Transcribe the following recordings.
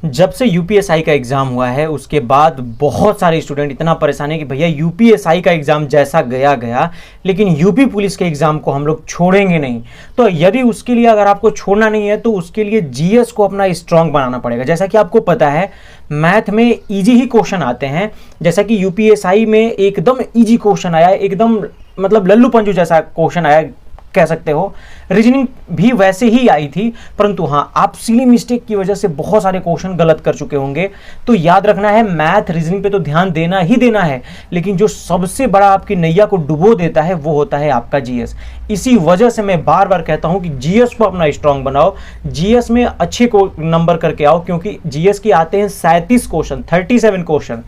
जब से यूपीएसआई का एग्ज़ाम हुआ है उसके बाद बहुत सारे स्टूडेंट इतना परेशान है कि भैया यूपीएसआई का एग्ज़ाम जैसा गया गया, लेकिन यूपी पुलिस के एग्ज़ाम को हम लोग छोड़ेंगे नहीं। तो यदि उसके लिए अगर आपको छोड़ना नहीं है तो उसके लिए जीएस को अपना स्ट्रांग बनाना पड़ेगा। जैसा कि आपको पता है मैथ में इजी ही क्वेश्चन आते हैं, जैसा कि यूपीएसआई में एकदम इजी क्वेश्चन आया, एकदम मतलब लल्लू पंजू जैसा क्वेश्चन आया कह सकते हो। रीजनिंग भी वैसे ही आई थी, परंतु हाँ आप सिली मिस्टेक की वजह से बहुत सारे क्वेश्चन गलत कर चुके होंगे। तो याद रखना है मैथ रीजनिंग पे तो ध्यान देना ही देना है, लेकिन जो सबसे बड़ा आपकी नैया को डुबो देता है वो होता है आपका जीएस। इसी वजह से मैं बार बार कहता हूं कि जीएस को अपना स्ट्रांग बनाओ, जीएस में अच्छे को नंबर करके आओ, क्योंकि जीएस के आते हैं 37 क्वेश्चन, 37 क्वेश्चन,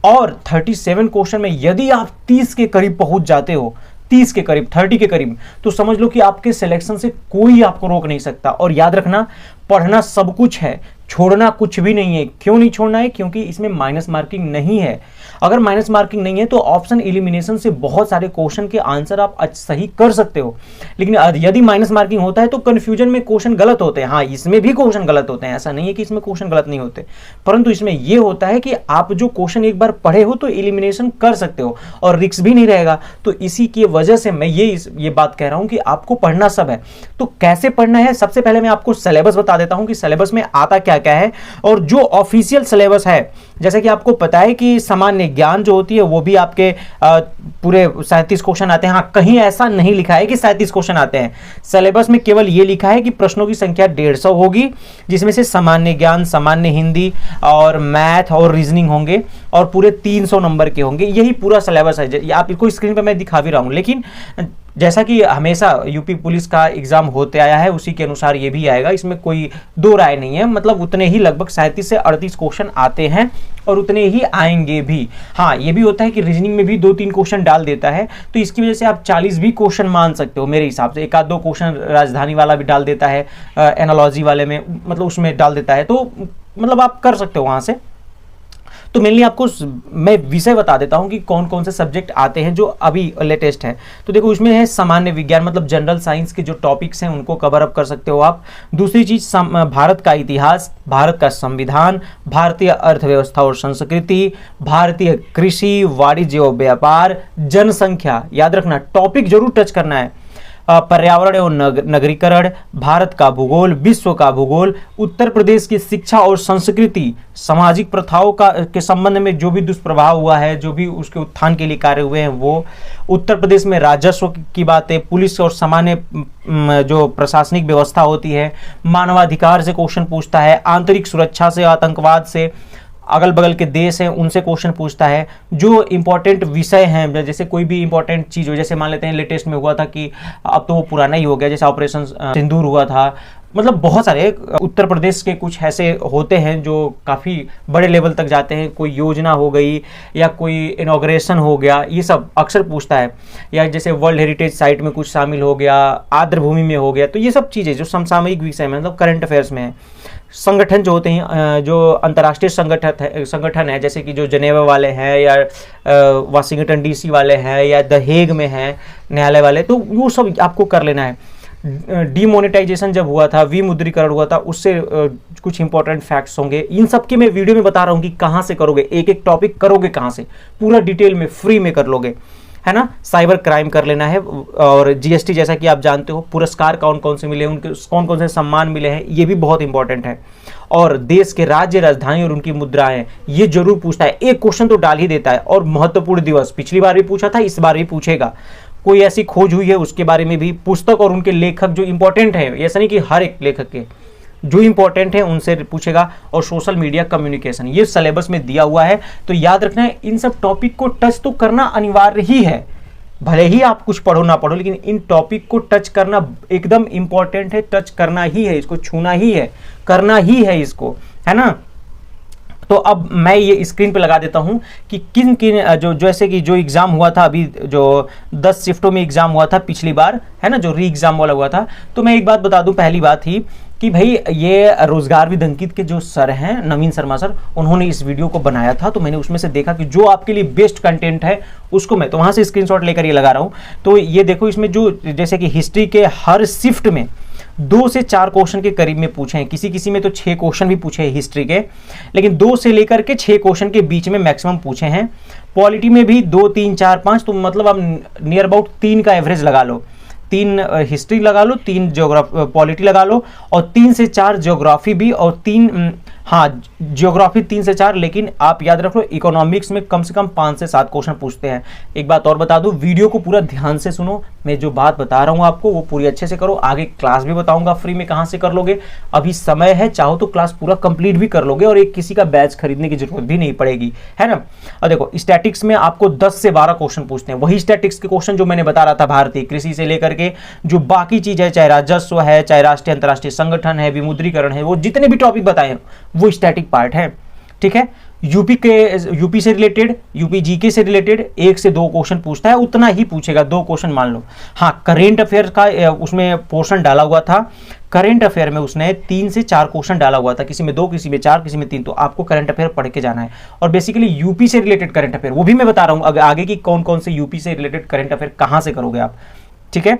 और 37 क्वेश्चन में यदि आप 30 के करीब पहुंच जाते हो, 30 के करीब, 30 के करीब, तो समझ लो कि आपके सिलेक्शन से कोई आपको रोक नहीं सकता। और याद रखना पढ़ना सब कुछ है, छोड़ना कुछ भी नहीं है। क्यों नहीं छोड़ना है? क्योंकि इसमें माइनस मार्किंग नहीं है। अगर माइनस मार्किंग नहीं है तो ऑप्शन एलिमिनेशन से बहुत सारे क्वेश्चन के आंसर आप सही कर सकते हो, लेकिन यदि माइनस मार्किंग होता है तो कंफ्यूजन में क्वेश्चन गलत होते हैं। हाँ इसमें भी क्वेश्चन गलत होते हैं, ऐसा नहीं है कि इसमें क्वेश्चन गलत नहीं होते, परंतु इसमें यह होता है कि आप जो क्वेश्चन एक बार पढ़े हो तो एलिमिनेशन कर सकते हो और रिस्क भी नहीं रहेगा। तो इसी की वजह से मैं ये बात कह रहा हूं कि आपको पढ़ना सब है। तो कैसे पढ़ना है? सबसे पहले मैं आपको सिलेबस बता देता हूं कि सिलेबस में आता क्या क्या है, और जो ऑफिशियल सिलेबस है, जैसे कि आपको पता है कि सामान्य ज्ञान जो होती है वो भी आपके पूरे 37 क्वेश्चन आते हैं। हाँ कहीं ऐसा नहीं लिखा है कि 37 क्वेश्चन आते हैं, सिलेबस में केवल ये लिखा है कि प्रश्नों की संख्या 150 होगी, जिसमें से सामान्य ज्ञान, सामान्य हिंदी और मैथ और रीजनिंग होंगे, और पूरे 300 नंबर के होंगे। यही पूरा सिलेबस है। आप इसको स्क्रीन पर मैं दिखा भी रहा हूँ, लेकिन जैसा कि हमेशा यूपी पुलिस का एग्जाम होते आया है उसी के अनुसार ये भी आएगा, इसमें कोई दो राय नहीं है। मतलब उतने ही लगभग 37 से 38 क्वेश्चन आते हैं और उतने ही आएंगे भी। हाँ ये भी होता है कि रीजनिंग में भी 2-3 क्वेश्चन डाल देता है, तो इसकी वजह से आप 40 भी क्वेश्चन मान सकते हो मेरे हिसाब से। एक आध दो क्वेश्चन राजधानी वाला भी डाल देता है, एनालॉजी वाले में, मतलब उसमें डाल देता है, तो मतलब आप कर सकते हो वहां से। तो मेनली आपको मैं विषय बता देता हूं कि कौन कौन से सब्जेक्ट आते हैं जो अभी लेटेस्ट हैं। तो देखो उसमें है सामान्य विज्ञान, मतलब जनरल साइंस के जो टॉपिक्स हैं उनको कवर अप कर सकते हो आप। दूसरी चीज भारत का इतिहास, भारत का संविधान, भारतीय अर्थव्यवस्था और संस्कृति, भारतीय कृषि, वाणिज्य और व्यापार, जनसंख्या, याद रखना टॉपिक जरूर टच करना है, पर्यावरण एवं नगरीकरण, भारत का भूगोल, विश्व का भूगोल, उत्तर प्रदेश की शिक्षा और संस्कृति, सामाजिक प्रथाओं के संबंध में जो भी दुष्प्रभाव हुआ है, जो भी उसके उत्थान के लिए कार्य हुए हैं वो, उत्तर प्रदेश में राजस्व की बातें, पुलिस और सामान्य जो प्रशासनिक व्यवस्था होती है, मानवाधिकार से क्वेश्चन पूछता है, आंतरिक सुरक्षा से, आतंकवाद से, अगल बगल के देश हैं उनसे क्वेश्चन पूछता है। जो इंपॉर्टेंट विषय हैं, जैसे कोई भी इंपॉर्टेंट चीज़ हो, जैसे मान लेते हैं लेटेस्ट में हुआ था कि अब तो वो पुराना ही हो गया, जैसे ऑपरेशन सिंदूर हुआ था, मतलब बहुत सारे उत्तर प्रदेश के कुछ ऐसे होते हैं जो काफ़ी बड़े लेवल तक जाते हैं। कोई योजना हो गई या कोई इनॉग्रेशन हो गया, ये सब अक्सर पूछता है। या जैसे वर्ल्ड हेरिटेज साइट में कुछ शामिल हो गया, आर्द्र भूमि में हो गया, तो ये सब चीज़ें जो समसामयिक विषय में, मतलब करंट अफेयर्स में है। संगठन जो होते हैं, जो अंतर्राष्ट्रीय संगठन है, जैसे कि जो जनेवा वाले हैं या वाशिंगटन डीसी वाले हैं या द हेग में हैं न्यायालय वाले, तो वो सब आपको कर लेना है। डीमोनेटाइजेशन जब हुआ था, विमुद्रीकरण हुआ था, उससे कुछ इंपॉर्टेंट फैक्ट्स होंगे। इन सब के मैं वीडियो में बता रहा हूँ कि कहाँ से करोगे, एक एक टॉपिक करोगे कहाँ से, पूरा डिटेल में फ्री में कर लोगे, है ना। साइबर क्राइम कर लेना है, और जीएसटी जैसा कि आप जानते हो, पुरस्कार कौन कौन से मिले, उनके कौन कौन से सम्मान मिले हैं, ये भी बहुत इंपॉर्टेंट है। और देश के राज्य राजधानी और उनकी मुद्राएं, ये जरूर पूछता है, एक क्वेश्चन तो डाल ही देता है। और महत्वपूर्ण दिवस पिछली बार भी पूछा था, इस बार भी पूछेगा। कोई ऐसी खोज हुई है उसके बारे में भी, पुस्तक और उनके लेखक जो इंपॉर्टेंट है, ऐसा नहीं कि हर एक लेखक के, जो इंपॉर्टेंट है उनसे पूछेगा। और सोशल मीडिया कम्युनिकेशन, ये सिलेबस में दिया हुआ है, तो याद रखना है इन सब टॉपिक को टच तो करना अनिवार्य ही है। भले ही आप कुछ पढ़ो ना पढ़ो, लेकिन इन टॉपिक को टच करना एकदम इंपॉर्टेंट है, टच करना ही है, इसको छूना ही है, करना ही है इसको, है ना। तो अब मैं ये स्क्रीन पे लगा देता हूं कि किन किन जो जैसे कि जो एग्जाम हुआ था अभी, जो 10 शिफ्टों में एग्जाम हुआ था पिछली बार, है ना, जो री एग्जाम वाला हुआ था। तो मैं एक बात बता दूं, पहली बात ही कि भाई ये रोजगार विद अंकित के जो सर हैं, नवीन शर्मा सर, उन्होंने इस वीडियो को बनाया था। तो मैंने उसमें से देखा कि जो आपके लिए बेस्ट कंटेंट है उसको मैं तो वहां से स्क्रीनशॉट लेकर ये लगा रहा हूं। तो ये देखो, इसमें जो जैसे कि हिस्ट्री के हर शिफ्ट में 2 से 4 क्वेश्चन के करीब में पूछे हैं, किसी किसी में तो 6 क्वेश्चन भी पूछे हैं हिस्ट्री के, लेकिन 2 से लेकर के 6 क्वेश्चन के बीच में मैक्सिमम पूछे हैं। पॉलिटी में भी 2, 3, 4, 5, तो मतलब आप नियर अबाउट 3 का एवरेज लगा लो, 3 हिस्ट्री लगा लो, 3 पॉलिटी लगा लो, और 3 से 4 ज्योग्राफी भी, और 3 ज्योग्राफी 3 से 4, लेकिन आप याद रख लो इकोनॉमिक्स में कम से कम 5 से 7 क्वेश्चन पूछते हैं। एक बात और बता दूं, वीडियो को पूरा ध्यान से सुनो, मैं जो बात बता रहा हूं आपको वो पूरी अच्छे से करो। आगे क्लास भी बताऊंगा फ्री में कहां से कर लोगे, अभी समय है, चाहो तो क्लास पूरा कंप्लीट भी कर लोगे और एक किसी का बैच खरीदने की जरूरत भी नहीं पड़ेगी, है ना। और देखो स्टैटिक्स में आपको 10 से 12 क्वेश्चन पूछते हैं, वही स्टैटिक्स के क्वेश्चन जो मैंने बता रहा था, भारतीय कृषि से लेकर के जो बाकी चीज है, चाहे राजस्व है, चाहे राष्ट्रीय अंतर्राष्ट्रीय संगठन है, विमुद्रीकरण है, वो जितने भी टॉपिक बताए हैं वो स्टैटिक पार्ट है, ठीक है। यूपी से रिलेटेड, यूपी जीके से रिलेटेड 1 से 2 क्वेश्चन पूछता है, उतना ही पूछेगा, 2 क्वेश्चन मान लो। हाँ, करेंट अफेयर का उसमें पोर्शन डाला हुआ था, करेंट अफेयर में उसने 3 से 4 क्वेश्चन डाला हुआ था, किसी में 2, किसी में 4, किसी में 3, तो आपको करंट अफेयर पढ़ के जाना है। और बेसिकली यूपी से रिलेटेड करंट अफेयर वो भी मैं बता रहा हूं आगे की कौन कौन से यूपी से रिलेटेड करंट अफेयर कहां से करोगे आप, ठीक है।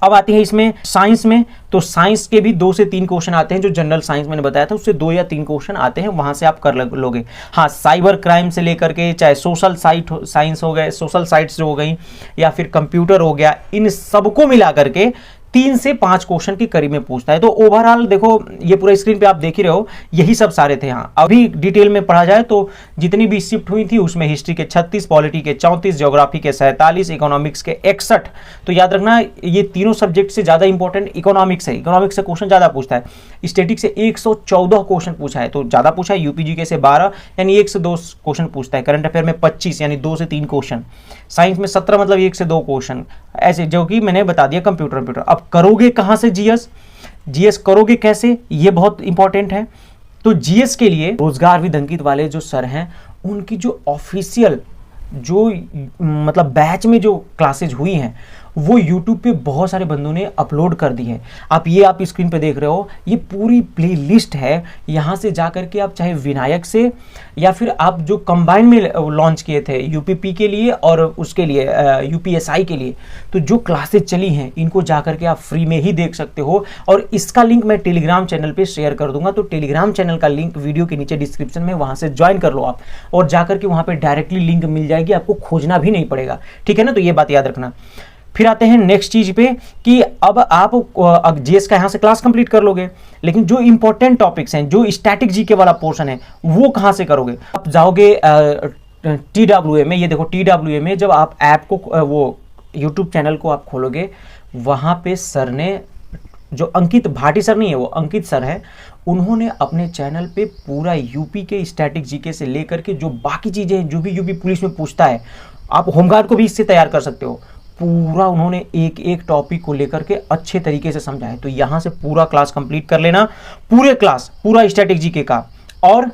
अब आती है इसमें साइंस में, तो साइंस के भी 2 से 3 क्वेश्चन आते हैं, जो जनरल साइंस मैंने बताया था उससे 2 या 3 क्वेश्चन आते हैं, वहां से आप कर लोगे। हाँ, साइबर क्राइम से लेकर के चाहे सोशल साइंस हो गए, सोशल साइट्स जो हो गई, या फिर कंप्यूटर हो गया, इन सबको मिला करके 3 से 5 क्वेश्चन के करीब में पूछता है। तो ओवरऑल देखो, ये पूरा स्क्रीन पे आप देख ही रहे हो, यही सब सारे थे। यहाँ अभी डिटेल में पढ़ा जाए तो जितनी भी शिफ्ट हुई थी उसमें हिस्ट्री के 36, पॉलिटी के 34, ज्योग्राफी के 47, इकोनॉमिक्स के 61। तो याद रखना ये तीनों सब्जेक्ट से ज्यादा इंपॉर्टेंट इकोनॉमिक्स है, इकोनॉमिक्स से क्वेश्चन ज्यादा पूछता है। स्टैटिक से 114 क्वेश्चन पूछा है, तो ज्यादा पूछा है। यूपीजीके से 12 यानी 1 से 2 क्वेश्चन पूछता है। करंट अफेयर में 25 यानी 2 से 3 क्वेश्चन। साइंस में 17 मतलब 1 से 2 क्वेश्चन, ऐसे जो कि मैंने बता दिया। कंप्यूटर अब करोगे कहां से जीएस करोगे कैसे, ये बहुत इंपॉर्टेंट है। तो जीएस के लिए रोजगार विद अंकित वाले जो सर हैं, उनकी जो ऑफिशियल जो मतलब बैच में जो क्लासेज हुई हैं वो YouTube पे बहुत सारे बंदों ने अपलोड कर दी है। आप स्क्रीन पे देख रहे हो, ये पूरी प्लेलिस्ट है। यहाँ से जाकर के आप चाहे विनायक से, या फिर आप जो कंबाइन में लॉन्च किए थे यूपीपी के लिए और उसके लिए यूपीएसआई के लिए, तो जो क्लासेज चली हैं इनको जाकर के आप फ्री में ही देख सकते हो। और इसका लिंक मैं टेलीग्राम चैनल पे शेयर कर दूंगा, तो टेलीग्राम चैनल का लिंक वीडियो के नीचे डिस्क्रिप्शन में, वहां से ज्वाइन कर लो आप, और जाकर के वहां पे डायरेक्टली लिंक मिल जाएगी, आपको खोजना भी नहीं पड़ेगा, ठीक है ना। तो ये बात याद रखना। फिर आते हैं नेक्स्ट चीज पे कि अब आप जीएस का यहां से क्लास कंप्लीट कर लोगे, लेकिन जो इंपॉर्टेंट टॉपिक्स हैं, जो स्टैटिक जीके वाला पोर्शन है, वो कहां से करोगे। आप जाओगे TWA में, ये देखो TWA में जब आप ऐप को वो यूट्यूब चैनल को आप खोलोगे, वहां पे सर ने, जो अंकित भाटी सर नहीं है, वो अंकित सर है, उन्होंने अपने चैनल पे पूरा यूपी के स्टैटिक जीके से लेकर के जो बाकी चीजें हैं, जो भी यूपी पुलिस में पूछता है, आप होमगार्ड को भी इससे तैयार कर सकते हो, पूरा उन्होंने एक एक टॉपिक को लेकर के अच्छे तरीके से समझाया। तो यहां से पूरा क्लास कंप्लीट कर लेना, पूरे क्लास पूरा स्टैटिक जीके का। और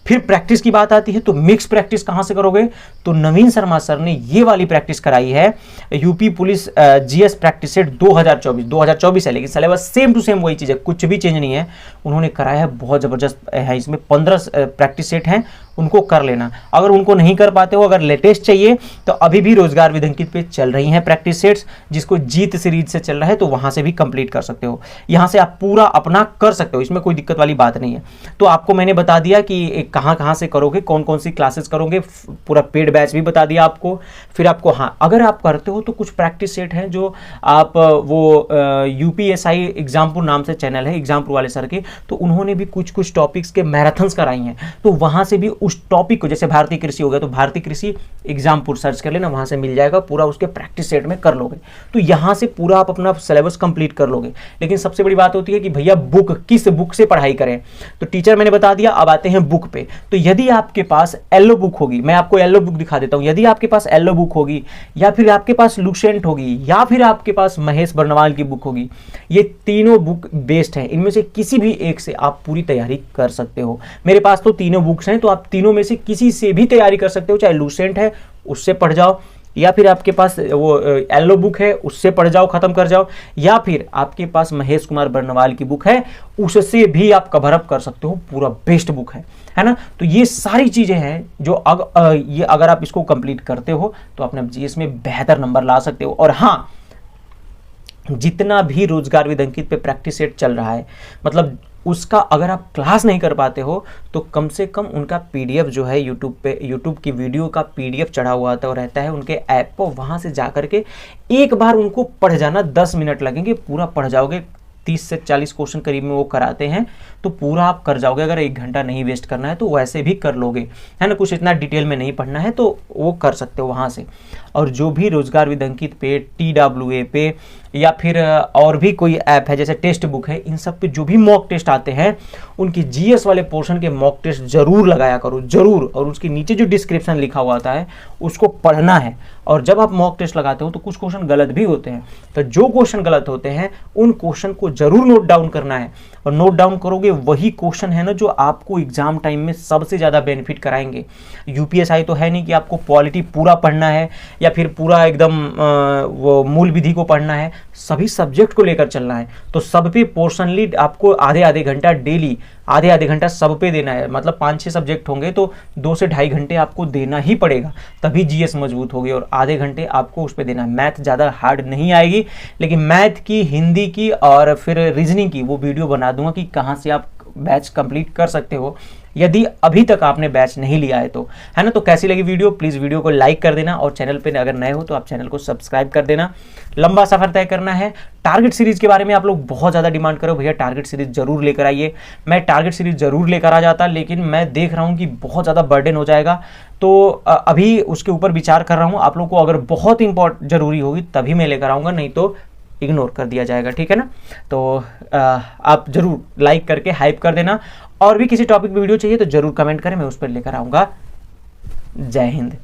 फिर प्रैक्टिस की बात आती है, तो मिक्स प्रैक्टिस कहां से करोगे, तो नवीन शर्मा सर ने ये वाली प्रैक्टिस कराई है, UP police GS practice set 2024 है, लेकिन सिलेबस सेम टू सेम वही चीज है, कुछ भी चेंज नहीं है। उन्होंने कराया है, बहुत जबरदस्त है। इसमें 15 प्रैक्टिस सेट हैं, उनको कर लेना। अगर उनको नहीं कर पाते हो, अगर लेटेस्ट चाहिए, तो अभी भी रोजगार विद अंकित पे चल रही हैं प्रैक्टिस सेट्स, जिसको जीत सीरीज से चल रहा है, तो वहां से भी कंप्लीट कर सकते हो। यहां से आप पूरा अपना कर सकते हो, इसमें कोई दिक्कत वाली बात नहीं है। तो आपको मैंने बता दिया कि कहां से करोगे, कौन कौन सी क्लासेस करोगे, पूरा पेड बैच भी बता दिया आपको। फिर आपको, हाँ, अगर आप करते हो तो कुछ प्रैक्टिस सेट हैं जो आप वो यूपीएसआई एग्जामपुर नाम से चैनल है एग्जामपुर वाले सर के, तो उन्होंने भी कुछ टॉपिक्स के मैराथन्स कराई हैं, तो वहां से भी उस टॉपिक को, जैसे भारतीय कृषि हो गया, तो भारतीय कृषि एग्जामपुर सर्च कर लेना, वहां से मिल जाएगा, पूरा उसके प्रैक्टिस सेट में कर लोगे। तो यहां से पूरा आप अपना सिलेबस कंप्लीट कर लोगे। लेकिन सबसे बड़ी बात होती है कि भैया बुक, किस बुक से पढ़ाई करें, तो टीचर मैंने बता दिया। अब आते हैं बुक पे। तो यदि आपके पास येलो बुक होगी, मैं आपको येलो बुक दिखा देता हूं, यदि आपके पास येलो बुक होगी, या फिर आपके पास लुसेंट होगी, या फिर आपके पास महेश बर्नवाल की बुक होगी, ये तीनों बुक बेस्ट हैं। इनमें से किसी भी एक से आप पूरी तैयारी कर सकते हो। मेरे पास तो तीनों बुक्स हैं, तो आप तीनों में से किसी से भी तैयारी कर सकते हो। चाहे लुसेंट है उससे पढ़ जाओ, या फिर आपके पास वो येलो बुक है उससे पढ़ जाओ, खत्म कर जाओ, या फिर आपके पास महेश कुमार बर्नवाल की बुक है उससे भी आप कवर अप कर सकते हो। पूरा बेस्ट बुक है ना। तो ये सारी चीजें हैं जो अगर आप इसको कंप्लीट करते हो तो अपने जीएस में बेहतर नंबर ला सकते हो। और हाँ, जितना भी रोजगार विद अंकित पे प्रैक्टिस सेट चल रहा है, मतलब उसका अगर आप क्लास नहीं कर पाते हो तो कम से कम उनका पीडीएफ जो है यूट्यूब पे, यूट्यूब की वीडियो का पीडीएफ चढ़ा हुआ आता और रहता है उनके ऐप पर, वहाँ से जा करके एक बार उनको पढ़ जाना, 10 मिनट लगेंगे, पूरा पढ़ जाओगे। 30 से 40 क्वेश्चन करीब में वो कराते हैं, तो पूरा आप कर जाओगे। अगर 1 घंटा नहीं वेस्ट करना है तो वैसे भी कर लोगे, है ना, कुछ इतना डिटेल में नहीं पढ़ना है तो वो कर सकते हो वहाँ से। और जो भी रोजगार विद अंकित पे, TWA पे, या फिर और भी कोई ऐप है जैसे टेस्ट बुक है, इन सब पे जो भी मॉक टेस्ट आते हैं उनकी जीएस वाले पोर्शन के मॉक टेस्ट जरूर लगाया करो, जरूर। और उसके नीचे जो डिस्क्रिप्शन लिखा हुआ आता है उसको पढ़ना है। और जब आप मॉक टेस्ट लगाते हो तो कुछ क्वेश्चन गलत भी होते हैं, तो जो क्वेश्चन गलत होते हैं उन क्वेश्चन को जरूर नोट डाउन करना है। और नोट डाउन करोगे वही क्वेश्चन है ना जो आपको एग्जाम टाइम में सबसे ज़्यादा बेनिफिट कराएंगे। यूपीएसआई तो है नहीं कि आपको पॉलिटी पूरा पढ़ना है या फिर पूरा एकदम वो मूल विधि को पढ़ना है, सभी सब्जेक्ट को लेकर चलना है। तो सब पे पोर्शनली आपको आधे आधे घंटा डेली, आधे आधे घंटा सब पे देना है। मतलब 5-6 सब्जेक्ट होंगे तो 2 से ढाई घंटे आपको देना ही पड़ेगा, तभी जीएस मजबूत होगी। और आधे घंटे आपको उस पर देना है। मैथ ज़्यादा हार्ड नहीं आएगी, लेकिन मैथ की, हिंदी की और फिर रीजनिंग की वो वीडियो बना दूंगा कि कहाँ से आप बैच कंप्लीट कर सकते हो यदि अभी तक आपने बैच नहीं लिया है तो, है ना। तो कैसी लगी वीडियो, प्लीज़ वीडियो को लाइक कर देना और चैनल पे अगर नए हो तो आप चैनल को सब्सक्राइब कर देना। लंबा सफर तय करना है। टारगेट सीरीज के बारे में आप लोग बहुत ज़्यादा डिमांड करो, भैया टारगेट सीरीज जरूर लेकर आइए। मैं टारगेट सीरीज जरूर लेकर आ जाता, लेकिन मैं देख रहा हूँ कि बहुत ज़्यादा बर्डन हो जाएगा, तो अभी उसके ऊपर विचार कर रहा हूँ। आप लोग को अगर बहुत जरूरी होगी तभी मैं लेकर आऊँगा, नहीं तो इग्नोर कर दिया जाएगा, ठीक है ना। तो आप जरूर लाइक करके हाइप कर देना। और भी किसी टॉपिक पे वीडियो चाहिए तो जरूर कमेंट करें, मैं उस पर लेकर आऊँगा। जय हिंद।